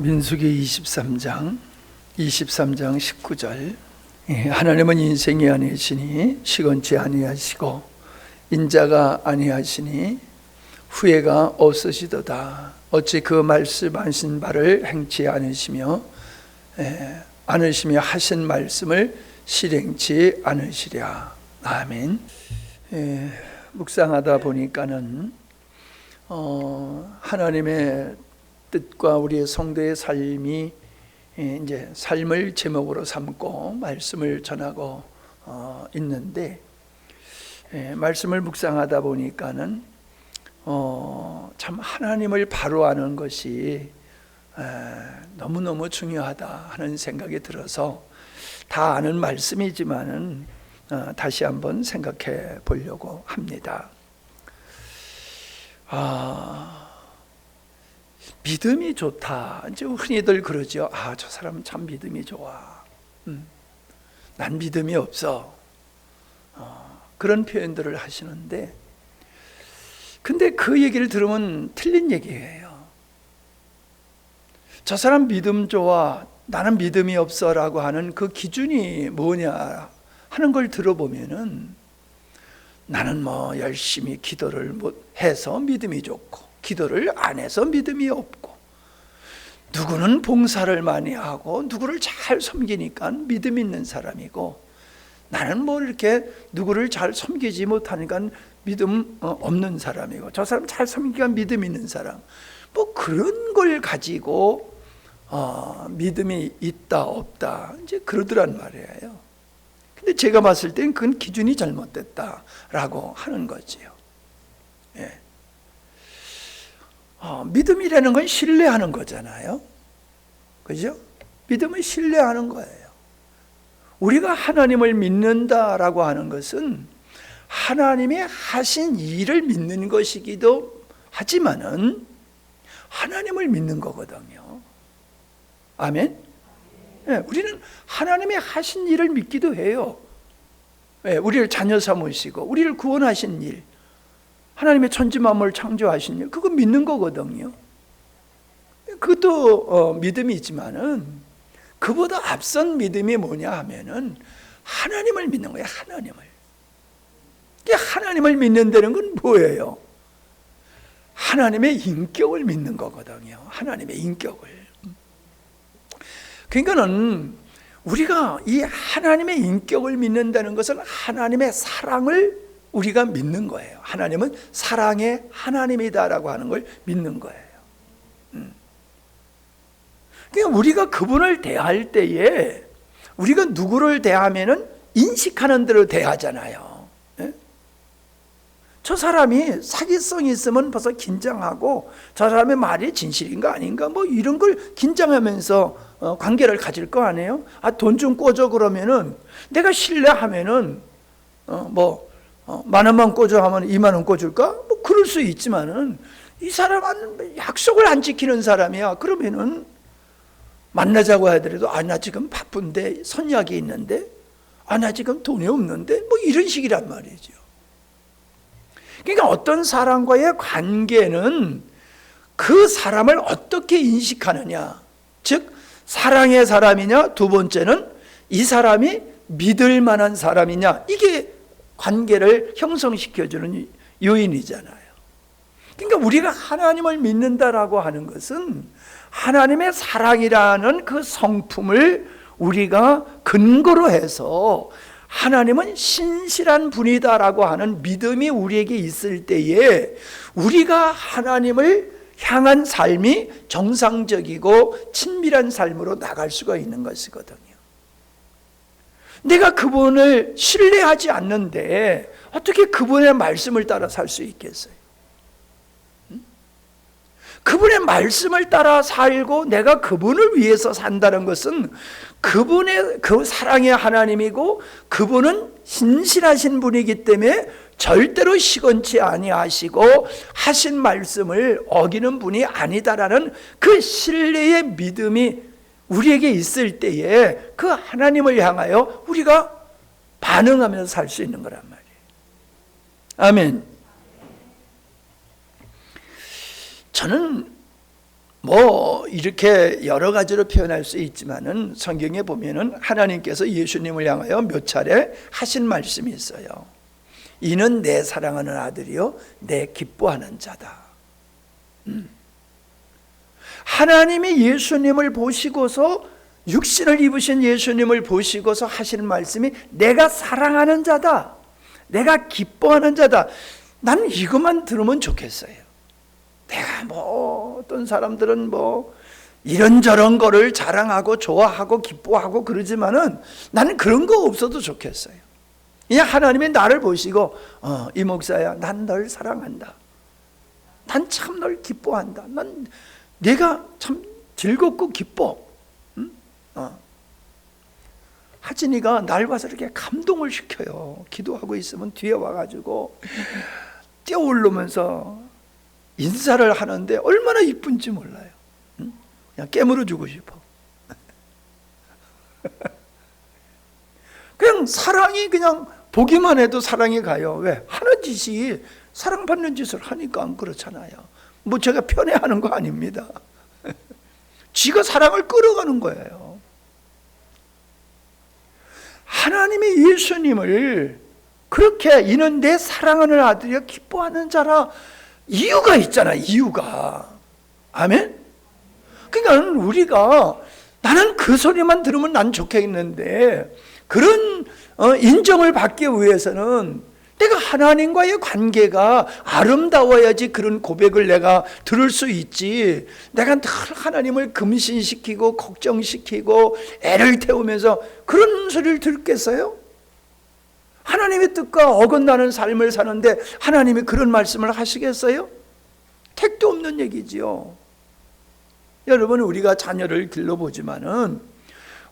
민수기 23장 19절 하나님은 인생이 아니시니 시건치 아니하시고 인자가 아니하시니 후회가 없으시도다. 어찌 그 말씀하신 바를 행치 않으시며 하신 말씀을 실행치 않으시랴. 아멘. 묵상하다 보니까는 하나님의 뜻과 우리의 성도의 삶이 이제 삶을 제목으로 삼고 말씀을 전하고 있는데, 말씀을 묵상하다 보니까는 참 하나님을 바로 아는 것이 너무너무 중요하다 하는 생각이 들어서 다 아는 말씀이지만은 다시 한번 생각해 보려고 합니다. 믿음이 좋다. 이제 흔히들 그러죠. 저 사람은 참 믿음이 좋아. 난 믿음이 없어. 그런 표현들을 하시는데, 근데 그 얘기를 들으면 틀린 얘기예요. 저 사람 믿음 좋아, 나는 믿음이 없어라고 하는 그 기준이 뭐냐 하는 걸 들어보면은, 나는 열심히 기도를 해서 믿음이 좋고 기도를 안 해서 믿음이 없고, 누구는 봉사를 많이 하고 누구를 잘 섬기니까 믿음 있는 사람이고, 나는 이렇게 누구를 잘 섬기지 못하니까 믿음 없는 사람이고, 저 사람 잘 섬기니까 믿음 있는 사람, 그런 걸 가지고 믿음이 있다 없다 이제 그러더란 말이에요. 근데 제가 봤을 땐 그건 기준이 잘못됐다라고 하는 거지요. 믿음이라는 건 신뢰하는 거잖아요. 그죠? 믿음은 신뢰하는 거예요. 우리가 하나님을 믿는다라고 하는 것은 하나님이 하신 일을 믿는 것이기도 하지만은 하나님을 믿는 거거든요. 아멘? 우리는 하나님이 하신 일을 믿기도 해요. 우리를 자녀 삼으시고 우리를 구원하신 일, 하나님의 천지 만물을 창조하신 일, 그거 믿는 거거든요. 그것도 믿음이지만은 그보다 앞선 믿음이 뭐냐 하면은 하나님을 믿는 거예요. 하나님을 믿는다는 건 뭐예요? 하나님의 인격을 믿는 거거든요. 하나님의 인격을. 그러니까는 우리가 이 하나님의 인격을 믿는다는 것은 하나님의 사랑을 우리가 믿는 거예요. 하나님은 사랑의 하나님이다라고 하는 걸 믿는 거예요. 그러니까 우리가 그분을 대할 때에 우리가 누구를 대하면은 인식하는 대로 대하잖아요. 저 사람이 사기성이 있으면 벌써 긴장하고, 저 사람의 말이 진실인가 아닌가 이런 걸 긴장하면서 관계를 가질 거 아니에요. 돈 좀 꿔줘 그러면은 내가 신뢰하면은 10,000원만 꿔줘 하면 20,000원 꿔줄까? 그럴 수 있지만은 이 사람은 약속을 안 지키는 사람이야. 그러면은 만나자고 하더라도 나 지금 바쁜데, 선약이 있는데, 나 지금 돈이 없는데, 이런 식이란 말이죠. 그러니까 어떤 사람과의 관계는 그 사람을 어떻게 인식하느냐, 즉 사랑의 사람이냐, 두 번째는 이 사람이 믿을 만한 사람이냐, 이게 관계를 형성시켜주는 요인이잖아요. 그러니까 우리가 하나님을 믿는다라고 하는 것은 하나님의 사랑이라는 그 성품을 우리가 근거로 해서 하나님은 신실한 분이다라고 하는 믿음이 우리에게 있을 때에 우리가 하나님을 향한 삶이 정상적이고 친밀한 삶으로 나갈 수가 있는 것이거든요. 내가 그분을 신뢰하지 않는데 어떻게 그분의 말씀을 따라 살 수 있겠어요? 그분의 말씀을 따라 살고 내가 그분을 위해서 산다는 것은 그분의 그 사랑의 하나님이고, 그분은 신실하신 분이기 때문에 절대로 시건치 아니하시고 하신 말씀을 어기는 분이 아니다라는 그 신뢰의 믿음이 우리에게 있을 때에 그 하나님을 향하여 우리가 반응하면서 살 수 있는 거란 말이에요. 아멘. 저는 뭐 이렇게 여러 가지로 표현할 수 있지만은 성경에 보면은 하나님께서 예수님을 향하여 몇 차례 하신 말씀이 있어요. 이는 내 사랑하는 아들이요 내 기뻐하는 자다. 하나님이 예수님을 보시고서, 육신을 입으신 예수님을 보시고서 하시는 말씀이 내가 사랑하는 자다, 내가 기뻐하는 자다. 나는 이것만 들으면 좋겠어요. 내가 뭐 어떤 사람들은 뭐 이런저런 거를 자랑하고 좋아하고 기뻐하고 그러지만은 나는 그런 거 없어도 좋겠어요. 그냥 하나님이 나를 보시고 이 목사야, 난 널 사랑한다, 난 참 널 기뻐한다, 난 내가 참 즐겁고 기뻐. 하진이가 날 봐서 이렇게 감동을 시켜요. 기도하고 있으면 뒤에 와가지고 뛰어오르면서 인사를 하는데 얼마나 이쁜지 몰라요. 그냥 깨물어주고 싶어. 그냥 사랑이, 그냥 보기만 해도 사랑이 가요. 왜? 하는 짓이 사랑받는 짓을 하니까 안 그렇잖아요. 뭐 제가 편애하는 거 아닙니다. 지가 사랑을 끌어가는 거예요. 하나님이 예수님을 그렇게 이는 내 사랑하는 아들이여 기뻐하는 자라, 이유가 있잖아, 이유가. 아멘? 그러니까 우리가, 나는 그 소리만 들으면 난 좋겠는데, 그런 인정을 받기 위해서는 내가 하나님과의 관계가 아름다워야지 그런 고백을 내가 들을 수 있지. 내가 늘 하나님을 금신시키고 걱정시키고 애를 태우면서 그런 소리를 듣겠어요? 하나님의 뜻과 어긋나는 삶을 사는데 하나님이 그런 말씀을 하시겠어요? 택도 없는 얘기지요. 여러분, 우리가 자녀를 길러보지만은,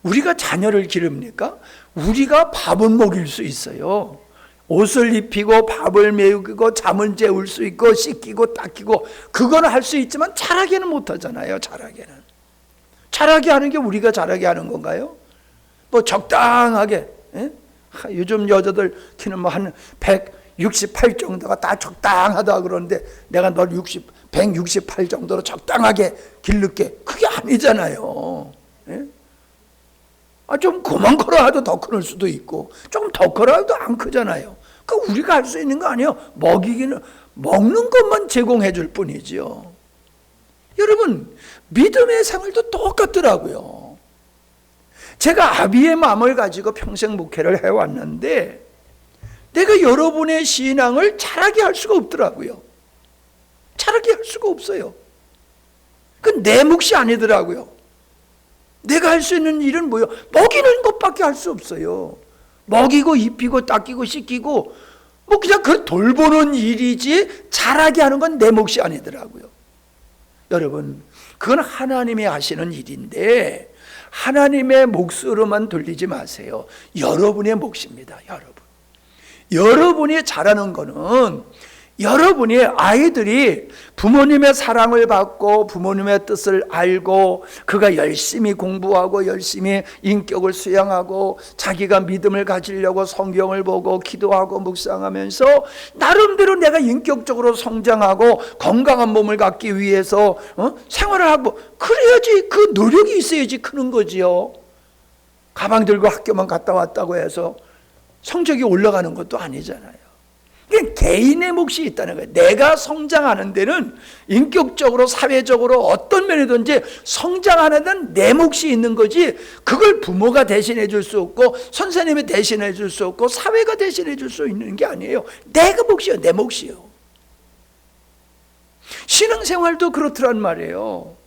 우리가 자녀를 기릅니까? 우리가 밥은 먹일 수 있어요. 옷을 입히고 밥을 먹이고 잠을 재울 수 있고 씻기고 닦이고, 그거는 할 수 있지만 잘하게는 못하잖아요. 잘하게 하는 게 우리가 잘하게 하는 건가요? 뭐 적당하게, 요즘 여자들 키는 뭐 한 168 정도가 다 적당하다 그러는데, 내가 널 168 정도로 적당하게 기를게, 그게 아니잖아요. 좀 그만 커라 해도 더 클 수도 있고, 조금 더 커라 해도 안 크잖아요. 그러니까 우리가 할 수 있는 거 아니에요. 먹는 것만 제공해 줄 뿐이지요. 여러분, 믿음의 생활도 똑같더라고요. 제가 아비의 마음을 가지고 평생 목회를 해왔는데, 내가 여러분의 신앙을 자라게 할 수가 없더라고요. 자라게 할 수가 없어요. 그건 내 몫이 아니더라고요. 내가 할 수 있는 일은 뭐예요? 먹이는 것밖에 할 수 없어요. 먹이고 입히고 닦이고 씻기고, 뭐 그냥 그 돌보는 일이지 자라게 하는 건 내 몫이 아니더라고요. 여러분, 그건 하나님이 하시는 일인데 하나님의 몫으로만 돌리지 마세요. 여러분의 몫입니다. 여러분이 잘하는 거는, 여러분이 아이들이 부모님의 사랑을 받고 부모님의 뜻을 알고, 그가 열심히 공부하고 열심히 인격을 수양하고 자기가 믿음을 가지려고 성경을 보고 기도하고 묵상하면서 나름대로 내가 인격적으로 성장하고 건강한 몸을 갖기 위해서 생활을 하고, 그래야지, 그 노력이 있어야지 크는 거지요. 가방 들고 학교만 갔다 왔다고 해서 성적이 올라가는 것도 아니잖아요. 개인의 몫이 있다는 거예요. 내가 성장하는 데는, 인격적으로 사회적으로 어떤 면이든지 성장하는 데는 내 몫이 있는 거지, 그걸 부모가 대신해 줄 수 없고 선생님이 대신해 줄 수 없고 사회가 대신해 줄 수 있는 게 아니에요. 내가 몫이요, 내 몫이요. 신앙생활도 그렇더란 말이에요.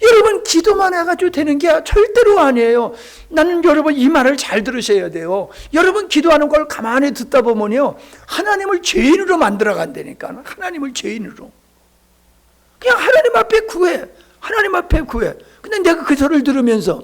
여러분, 기도만 해가지고 되는 게 절대로 아니에요. 나는 여러분 이 말을 잘 들으셔야 돼요. 여러분 기도하는 걸 가만히 듣다 보면요, 하나님을 죄인으로 만들어 간다니까. 하나님을 죄인으로. 그냥 하나님 앞에 구해. 하나님 앞에 구해. 근데 내가 그 소리를 들으면서,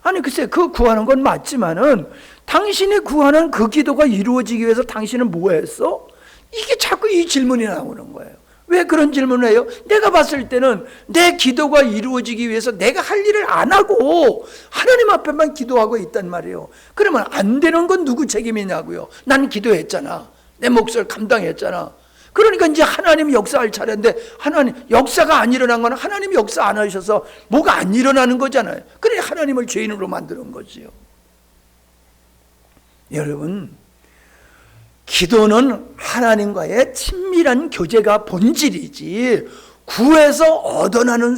아니 글쎄, 그 구하는 건 맞지만은 당신이 구하는 그 기도가 이루어지기 위해서 당신은 뭐 했어? 이게 자꾸 이 질문이 나오는 거예요. 왜 그런 질문을 해요? 내가 봤을 때는 내 기도가 이루어지기 위해서 내가 할 일을 안 하고 하나님 앞에만 기도하고 있단 말이에요. 그러면 안 되는 건 누구 책임이냐고요? 난 기도했잖아. 내 몫을 감당했잖아. 그러니까 이제 하나님이 역사할 차례인데, 하나님 역사가 안 일어난 건 하나님이 역사 안 하셔서 뭐가 안 일어나는 거잖아요. 그래 하나님을 죄인으로 만드는 거지요. 여러분, 기도는 하나님과의 친밀한 교제가 본질이지 구해서 얻어내는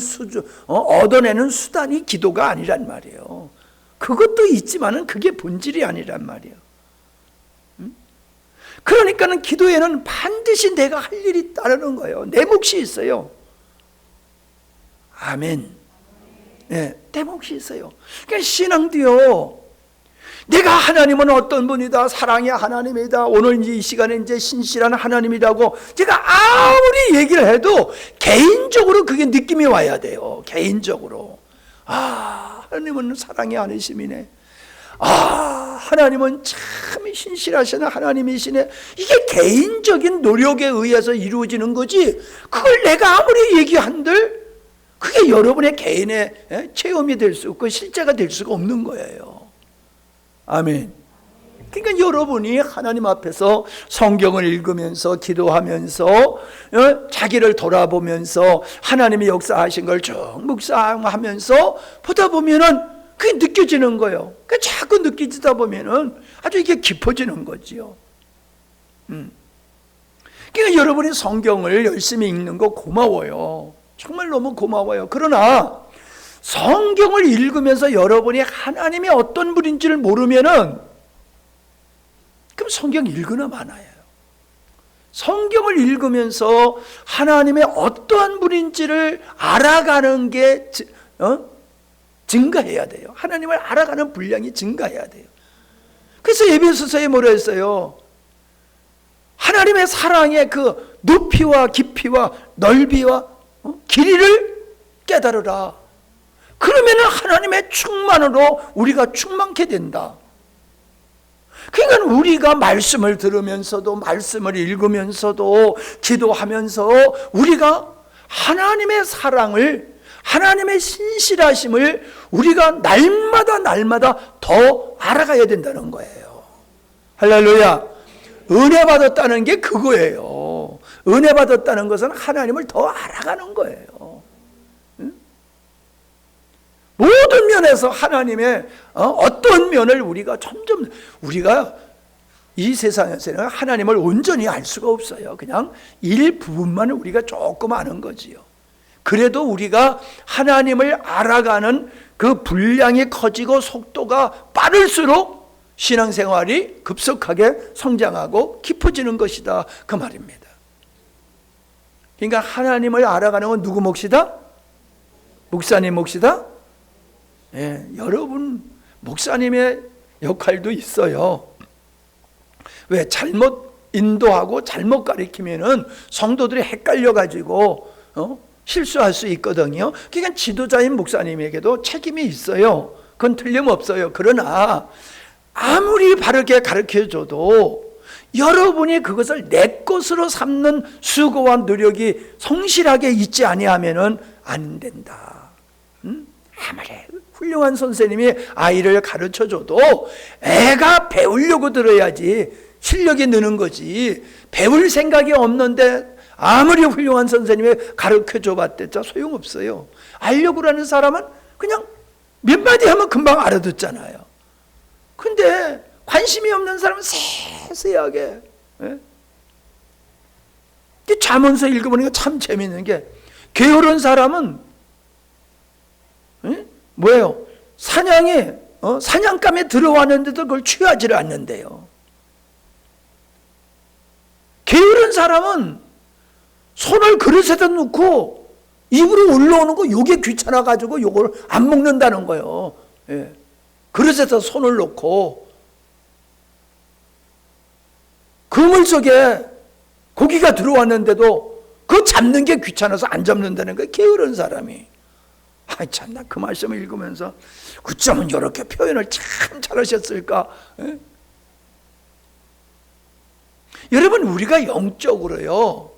수단이 기도가 아니란 말이에요. 그것도 있지만은 그게 본질이 아니란 말이에요. 그러니까는 기도에는 반드시 내가 할 일이 따르는 거예요. 내 몫이 있어요. 아멘. 네, 내 몫이 있어요. 그러니까 신앙도요, 내가 하나님은 어떤 분이다, 사랑의 하나님이다, 오늘 이제 이 시간에 이제 신실한 하나님이라고 제가 아무리 얘기를 해도 개인적으로 그게 느낌이 와야 돼요. 개인적으로. 하나님은 사랑의 하나님이네. 하나님은 참 신실하시는 하나님이시네. 이게 개인적인 노력에 의해서 이루어지는 거지, 그걸 내가 아무리 얘기한들 그게 여러분의 개인의 체험이 될 수 없고 실제가 될 수가 없는 거예요. 아멘. 그러니까 여러분이 하나님 앞에서 성경을 읽으면서 기도하면서 자기를 돌아보면서 하나님이 역사하신 걸 쭉 묵상하면서 보다 보면은 그게 느껴지는 거예요. 그러니까 자꾸 느껴지다 보면은 아주 이게 깊어지는 거지요. 그러니까 여러분이 성경을 열심히 읽는 거 고마워요. 정말 너무 고마워요. 그러나 성경을 읽으면서 여러분이 하나님이 어떤 분인지를 모르면은 그럼 성경 읽으나 마나요. 성경을 읽으면서 하나님의 어떠한 분인지를 알아가는 게 증가해야 돼요. 하나님을 알아가는 분량이 증가해야 돼요. 그래서 에베소서에 뭐라 했어요? 하나님의 사랑의 그 높이와 깊이와 넓이와 길이를 깨달으라. 그러면은 하나님의 충만으로 우리가 충만케 된다. 그러니까 우리가 말씀을 들으면서도, 말씀을 읽으면서도, 기도하면서 우리가 하나님의 사랑을, 하나님의 신실하심을 우리가 날마다 더 알아가야 된다는 거예요. 할렐루야. 은혜 받았다는 게 그거예요. 은혜 받았다는 것은 하나님을 더 알아가는 거예요. 모든 면에서 하나님의 어떤 면을 우리가 점점, 우리가 이 세상에서는 하나님을 온전히 알 수가 없어요. 그냥 일부분만 우리가 조금 아는 거지요. 그래도 우리가 하나님을 알아가는 그 분량이 커지고 속도가 빠를수록 신앙생활이 급속하게 성장하고 깊어지는 것이다, 그 말입니다. 그러니까 하나님을 알아가는 건 누구 몫이다? 목사님 몫이다? 예, 여러분 목사님의 역할도 있어요. 왜? 잘못 인도하고 잘못 가르치면은 성도들이 헷갈려 가지고 실수할 수 있거든요. 그러니까 지도자인 목사님에게도 책임이 있어요. 그건 틀림없어요. 그러나 아무리 바르게 가르쳐줘도 여러분이 그것을 내 것으로 삼는 수고와 노력이 성실하게 있지 아니하면은 안 된다. 아무리 훌륭한 선생님이 아이를 가르쳐줘도 애가 배우려고 들어야지 실력이 느는 거지, 배울 생각이 없는데 아무리 훌륭한 선생님이 가르쳐줘 봤댔자 소용없어요. 알려고 하는 사람은 그냥 몇 마디 하면 금방 알아듣잖아요. 근데 관심이 없는 사람은 세세하게, 잠언서 읽어보니까 참 재밌는 게, 게으른 사람은 뭐예요? 사냥감에 들어왔는데도 그걸 취하지를 않는데요. 게으른 사람은 손을 그릇에다 놓고 입으로 올라오는 거 요게 귀찮아가지고 요걸 안 먹는다는 거예요. 그릇에다 손을 놓고 그물 속에 고기가 들어왔는데도 그거 잡는 게 귀찮아서 안 잡는다는 거예요. 게으른 사람이. 참, 나 그 말씀을 읽으면서 어쩌면 이렇게 표현을 참 잘하셨을까. 여러분, 우리가 영적으로요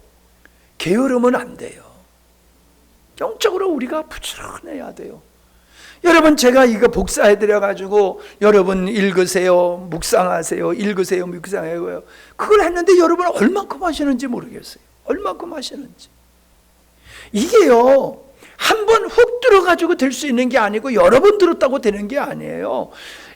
게으르면 안 돼요. 영적으로 우리가 부지런해야 돼요. 여러분, 제가 이거 복사해드려 가지고 여러분 읽으세요, 묵상하세요, 읽으세요, 묵상해요, 그걸 했는데 여러분 얼만큼 하시는지 모르겠어요. 얼마큼 하시는지. 이게요, 한 번 훅 들어가지고 될 수 있는 게 아니고 여러 번 들었다고 되는 게 아니에요.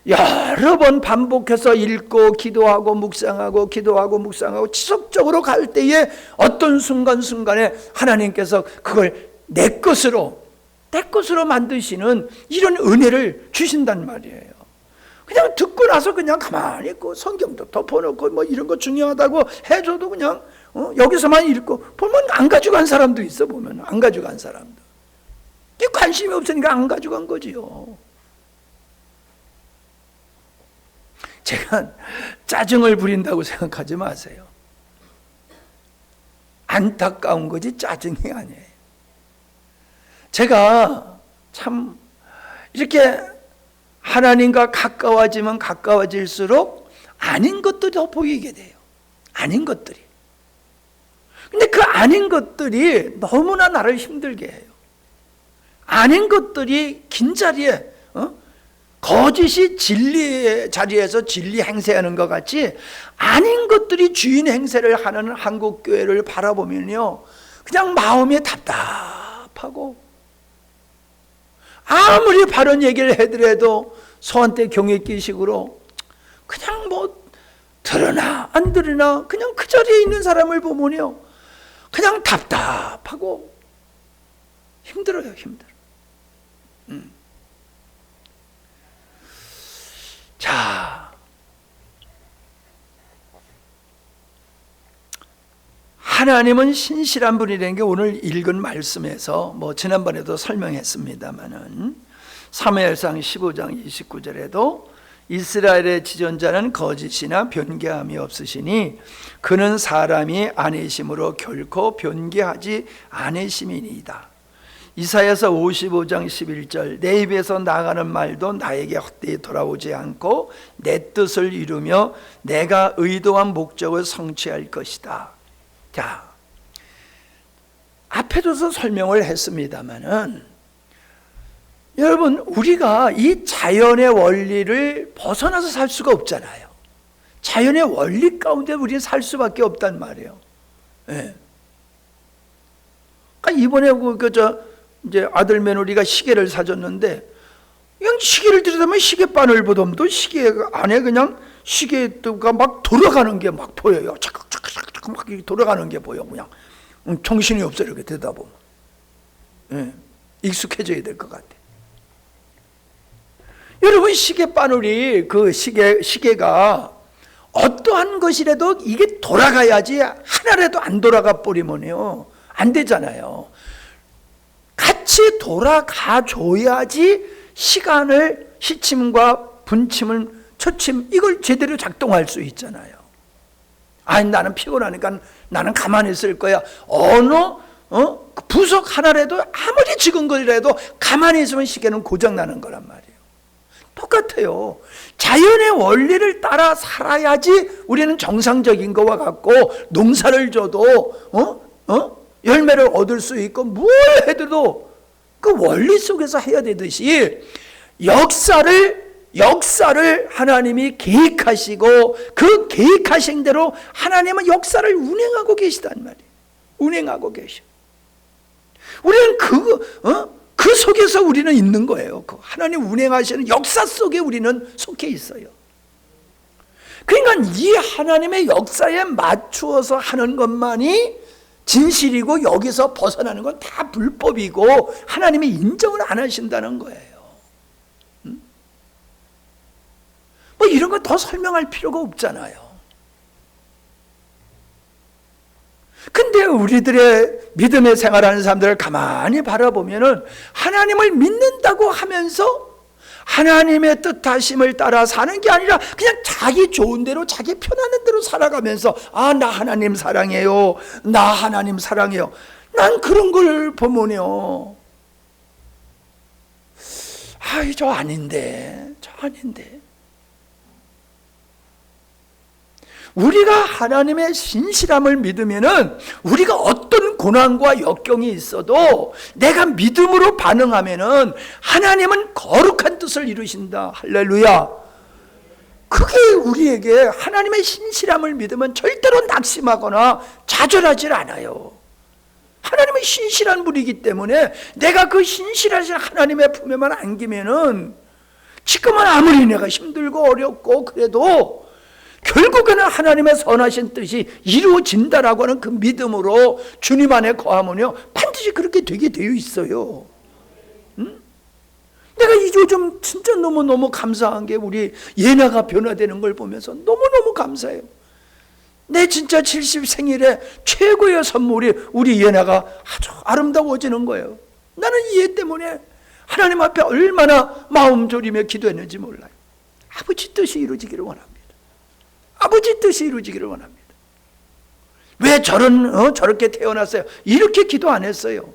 여러 번 반복해서 읽고 기도하고 묵상하고 기도하고 묵상하고 지속적으로 갈 때에 어떤 순간순간에 하나님께서 그걸 내 것으로 만드시는 이런 은혜를 주신단 말이에요. 그냥 듣고 나서 그냥 가만히 있고 성경도 덮어놓고 뭐 이런 거 중요하다고 해줘도 그냥 여기서만 읽고 보면 안 가져간 사람도 있어. 보면 안 가져간 사람도 관심이 없으니까 안 가져간 거지요. 제가 짜증을 부린다고 생각하지 마세요. 안타까운 거지 짜증이 아니에요. 제가 참 이렇게 하나님과 가까워지면 가까워질수록 아닌 것들이 더 보이게 돼요. 아닌 것들이. 근데 그 아닌 것들이 너무나 나를 힘들게 해요. 아닌 것들이 긴 자리에 거짓이 진리의 자리에서 진리 행세하는 것 같이 아닌 것들이 주인 행세를 하는 한국교회를 바라보면요, 그냥 마음이 답답하고 아무리 바른 얘기를 해더라도 소한테 경외기식으로 그냥 뭐 들으나 안 들으나 그냥 그 자리에 있는 사람을 보면요, 그냥 답답하고 힘들어요. 힘들어. 자, 하나님은 신실한 분이라는 게 오늘 읽은 말씀에서 뭐 지난번에도 설명했습니다마는 사무엘상 15장 29절에도 이스라엘의 지존자는 거짓이나 변개함이 없으시니 그는 사람이 아니심으로 결코 변개하지 아니심이니이다. 이사야서 55장 11절 내 입에서 나가는 말도 나에게 헛되이 돌아오지 않고 내 뜻을 이루며 내가 의도한 목적을 성취할 것이다. 자, 앞에서도 설명을 했습니다마는 여러분, 우리가 이 자연의 원리를 벗어나서 살 수가 없잖아요. 자연의 원리 가운데 우리는 살 수밖에 없단 말이에요. 네. 그러니까 이번에 이제 아들 며느리가 시계를 사줬는데 그냥 시계를 들여다보면 시계바늘 보dom도 시계 안에 그냥 시계가 막 돌아가는 게 막 보여요. 자꾸 막 돌아가는 게 보여. 그냥 정신이 없어요. 이렇게 들여다보면. 네. 익숙해져야 될 것 같아. 여러분, 시계바늘이 그 시계가 어떠한 것이라도 이게 돌아가야지 하나라도 안 돌아가 버리면요 안 되잖아요. 같이 돌아가 줘야지 시간을 시침과 분침을 초침 이걸 제대로 작동할 수 있잖아요. 아니 나는 피곤하니까 나는 가만히 있을 거야. 어느 부속 하나라도 아무리 적은 것이라도 가만히 있으면 시계는 고장 나는 거란 말이에요. 똑같아요. 자연의 원리를 따라 살아야지 우리는 정상적인 것과 같고 농사를 줘도 열매를 얻을 수 있고 뭘 해도 그 원리 속에서 해야 되듯이 역사를 하나님이 계획하시고 그 계획하신 대로 하나님은 역사를 운행하고 계시단 말이에요. 운행하고 계셔. 우리는 그 속에서 우리는 있는 거예요. 그 하나님 운행하시는 역사 속에 우리는 속해 있어요. 그러니까 이 하나님의 역사에 맞추어서 하는 것만이 진실이고 여기서 벗어나는 건 다 불법이고 하나님이 인정을 안 하신다는 거예요. 뭐 이런 거 더 설명할 필요가 없잖아요. 근데 우리들의 믿음의 생활하는 사람들을 가만히 바라보면은 하나님을 믿는다고 하면서 하나님의 뜻하심을 따라 사는 게 아니라 그냥 자기 좋은 대로 자기 편하는 대로 살아가면서 나 하나님 사랑해요. 나 하나님 사랑해요. 난 그런 걸 보면요. 저 아닌데. 우리가 하나님의 신실함을 믿으면은 우리가 어떤 고난과 역경이 있어도 내가 믿음으로 반응하면은 하나님은 거룩한 뜻을 이루신다. 할렐루야. 그게 우리에게 하나님의 신실함을 믿으면 절대로 낙심하거나 좌절하지 않아요. 하나님의 신실한 분이기 때문에 내가 그 신실하신 하나님의 품에만 안기면은 지금은 아무리 내가 힘들고 어렵고 그래도 결국에는 하나님의 선하신 뜻이 이루어진다라고 하는 그 믿음으로 주님 안에 거하면요 반드시 그렇게 되게 되어 있어요. 내가 요즘 진짜 너무너무 감사한 게 우리 예나가 변화되는 걸 보면서 너무너무 감사해요. 내 진짜 70 생일에 최고의 선물이 우리 예나가 아주 아름다워지는 거예요. 나는 이 애 때문에 하나님 앞에 얼마나 마음 졸이며 기도했는지 몰라요. 아버지 뜻이 이루어지기를 원합니다. 아버지 뜻이 이루어지기를 원합니다. 왜 저렇게 태어났어요? 이렇게 기도 안 했어요.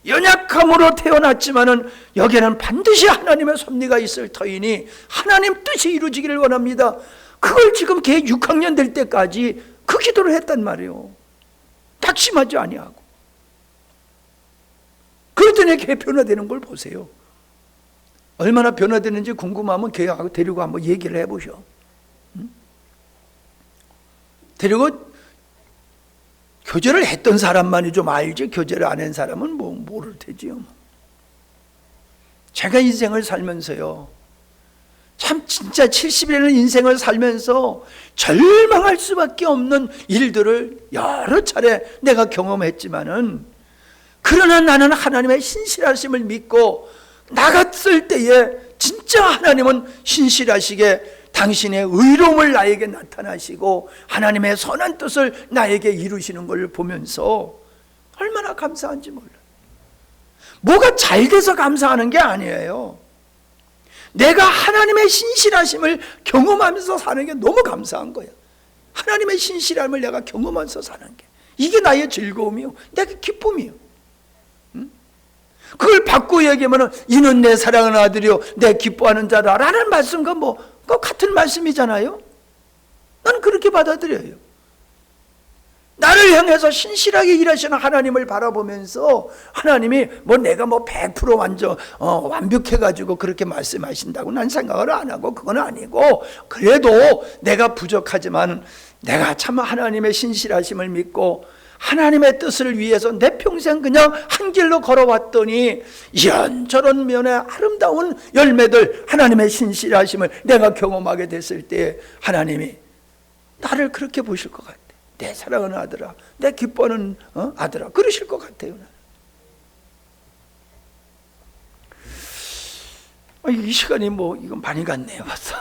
연약함으로 태어났지만은 여기에는 반드시 하나님의 섭리가 있을 터이니 하나님 뜻이 이루어지기를 원합니다. 그걸 지금 걔 6학년 될 때까지 그 기도를 했단 말이에요. 낙심하지 아니하고. 그러더니 걔 변화되는 걸 보세요. 얼마나 변화되는지 궁금하면 걔하고 데리고 한번 얘기를 해보셔. 데리고 교제를 했던 사람만이 좀 알지 교제를 안 한 사람은 뭐 모를 테지요. 제가 인생을 살면서요 참 진짜 70일의 인생을 살면서 절망할 수밖에 없는 일들을 여러 차례 내가 경험했지만은 그러나 나는 하나님의 신실하심을 믿고 나갔을 때에 진짜 하나님은 신실하시게 당신의 의로움을 나에게 나타나시고 하나님의 선한 뜻을 나에게 이루시는 걸 보면서 얼마나 감사한지 몰라요. 뭐가 잘 돼서 감사하는 게 아니에요. 내가 하나님의 신실하심을 경험하면서 사는 게 너무 감사한 거예요. 하나님의 신실함을 내가 경험하면서 사는 게 이게 나의 즐거움이요, 내 기쁨이요. 그걸 바꾸어 얘기하면 이는 내 사랑하는 아들이요 내 기뻐하는 자다 라는 말씀과 그 같은 말씀이잖아요. 나는 그렇게 받아들여요. 나를 향해서 신실하게 일하시는 하나님을 바라보면서 하나님이 내가 100% 완벽해가지고 그렇게 말씀하신다고 난 생각을 안 하고 그건 아니고 그래도 내가 부족하지만 내가 참 하나님의 신실하심을 믿고 하나님의 뜻을 위해서 내 평생 그냥 한 길로 걸어왔더니 이런저런 면의 아름다운 열매들 하나님의 신실하심을 내가 경험하게 됐을 때 하나님이 나를 그렇게 보실 것 같아. 내 사랑하는 아들아, 내 기뻐하는 아들아 그러실 것 같아요. 이 시간이 이건 많이 갔네요 벌써.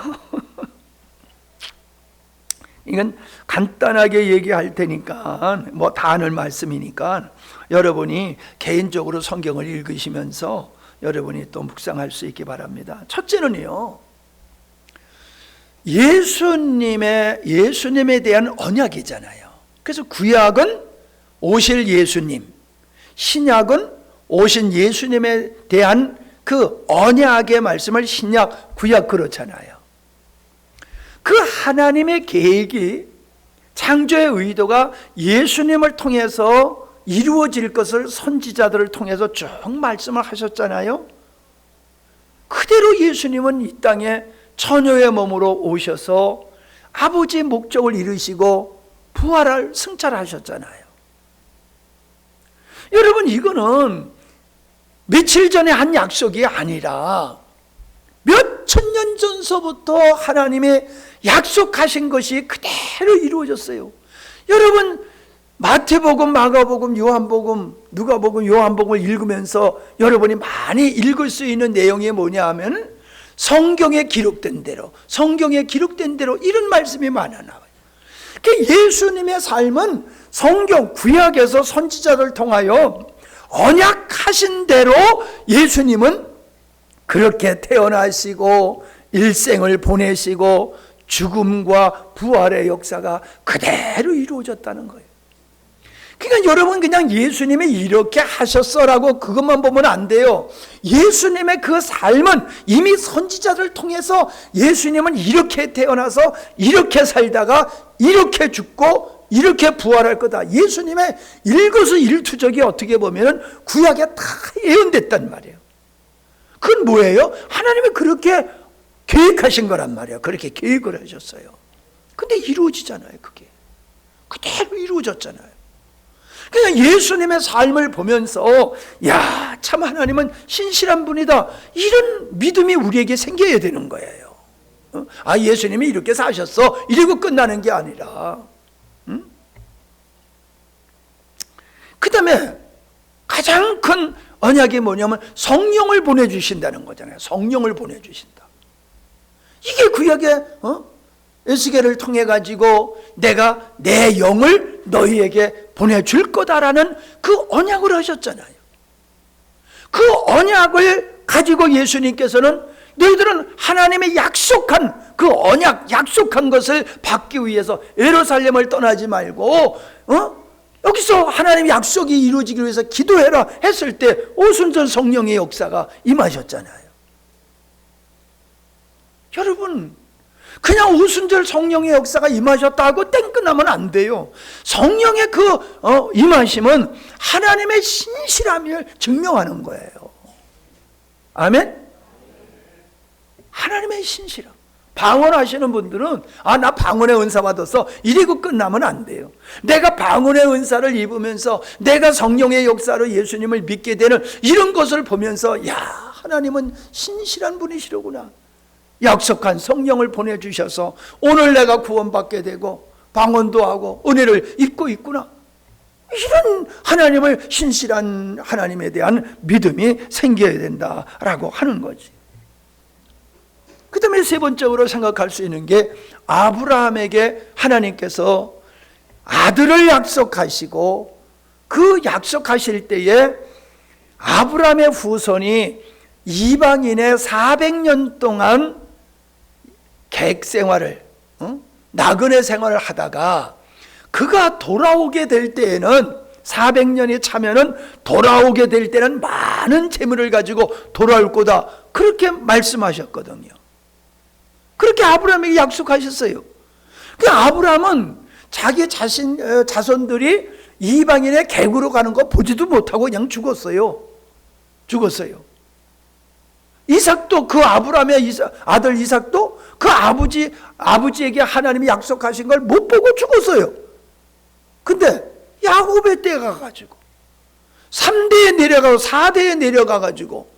이건 간단하게 얘기할 테니까 다 아는 말씀이니까 여러분이 개인적으로 성경을 읽으시면서 여러분이 또 묵상할 수 있기 바랍니다. 첫째는요, 예수님에 대한 언약이잖아요. 그래서 구약은 오실 예수님, 신약은 오신 예수님에 대한 그 언약의 말씀을 신약, 구약 그렇잖아요. 그 하나님의 계획이 창조의 의도가 예수님을 통해서 이루어질 것을 선지자들을 통해서 쭉 말씀을 하셨잖아요. 그대로 예수님은 이 땅에 처녀의 몸으로 오셔서 아버지의 목적을 이루시고 부활을 승천하셨잖아요. 여러분 이거는 며칠 전에 한 약속이 아니라 몇 천년 전서부터 하나님이 약속하신 것이 그대로 이루어졌어요. 여러분 마태복음, 마가복음, 요한복음, 누가복음, 요한복음을 읽으면서 여러분이 많이 읽을 수 있는 내용이 뭐냐 하면 성경에 기록된 대로 이런 말씀이 많아 나와요. 예수님의 삶은 성경 구약에서 선지자를 통하여 언약하신 대로 예수님은 그렇게 태어나시고 일생을 보내시고 죽음과 부활의 역사가 그대로 이루어졌다는 거예요. 그러니까 여러분 그냥 예수님이 이렇게 하셨어라고 그것만 보면 안 돼요. 예수님의 그 삶은 이미 선지자를 통해서 예수님은 이렇게 태어나서 이렇게 살다가 이렇게 죽고 이렇게 부활할 거다. 예수님의 일거수일투족이 어떻게 보면 구약에 다 예언됐단 말이에요. 그건 뭐예요? 하나님이 그렇게 계획하신 거란 말이에요. 그렇게 계획을 하셨어요. 근데 이루어지잖아요. 그게 그대로 이루어졌잖아요. 그냥 예수님의 삶을 보면서 야, 참 하나님은 신실한 분이다, 이런 믿음이 우리에게 생겨야 되는 거예요. 아, 예수님이 이렇게 사셨어, 이러고 끝나는 게 아니라. 그 다음에 가장 큰 언약이 뭐냐면 성령을 보내주신다는 거잖아요. 성령을 보내주신다. 이게 구약의 에스겔을 통해 가지고 내가 내 영을 너희에게 보내줄 거다라는 그 언약을 하셨잖아요. 그 언약을 가지고 예수님께서는 너희들은 하나님의 약속한 그 언약, 약속한 것을 받기 위해서 예루살렘을 떠나지 말고 여기서 하나님의 약속이 이루어지기 위해서 기도해라 했을 때 오순절 성령의 역사가 임하셨잖아요. 여러분, 그냥 오순절 성령의 역사가 임하셨다고 땡 끝나면 안 돼요. 성령의 그 임하심은 하나님의 신실함을 증명하는 거예요. 아멘? 하나님의 신실함. 방언하시는 분들은 나 방언의 은사 받았어, 이러고 끝나면 안 돼요. 내가 방언의 은사를 입으면서 내가 성령의 역사로 예수님을 믿게 되는 이런 것을 보면서 야, 하나님은 신실한 분이시로구나, 약속한 성령을 보내주셔서 오늘 내가 구원받게 되고 방언도 하고 은혜를 입고 있구나, 이런 하나님을, 신실한 하나님에 대한 믿음이 생겨야 된다라고 하는 거지. 그 다음에 세 번째로 생각할 수 있는 게 아브라함에게 하나님께서 아들을 약속하시고 그 약속하실 때에 아브라함의 후손이 이방인의 400년 동안 객생활을, 나그네 생활을 하다가 그가 돌아오게 될 때에는 400년이 차면은 돌아오게 될 때는 많은 재물을 가지고 돌아올 거다, 그렇게 말씀하셨거든요. 그렇게 아브라함에게 약속하셨어요. 그 아브라함은 자기 자손들이 이방인의 객으로 가는 거 보지도 못하고 그냥 죽었어요. 이삭도, 그 아브라함의 아들 이삭도 그 아버지에게 하나님이 약속하신 걸 못 보고 죽었어요. 근데 야곱의 때가 가지고 3대에 내려가고 4대에 내려가 가지고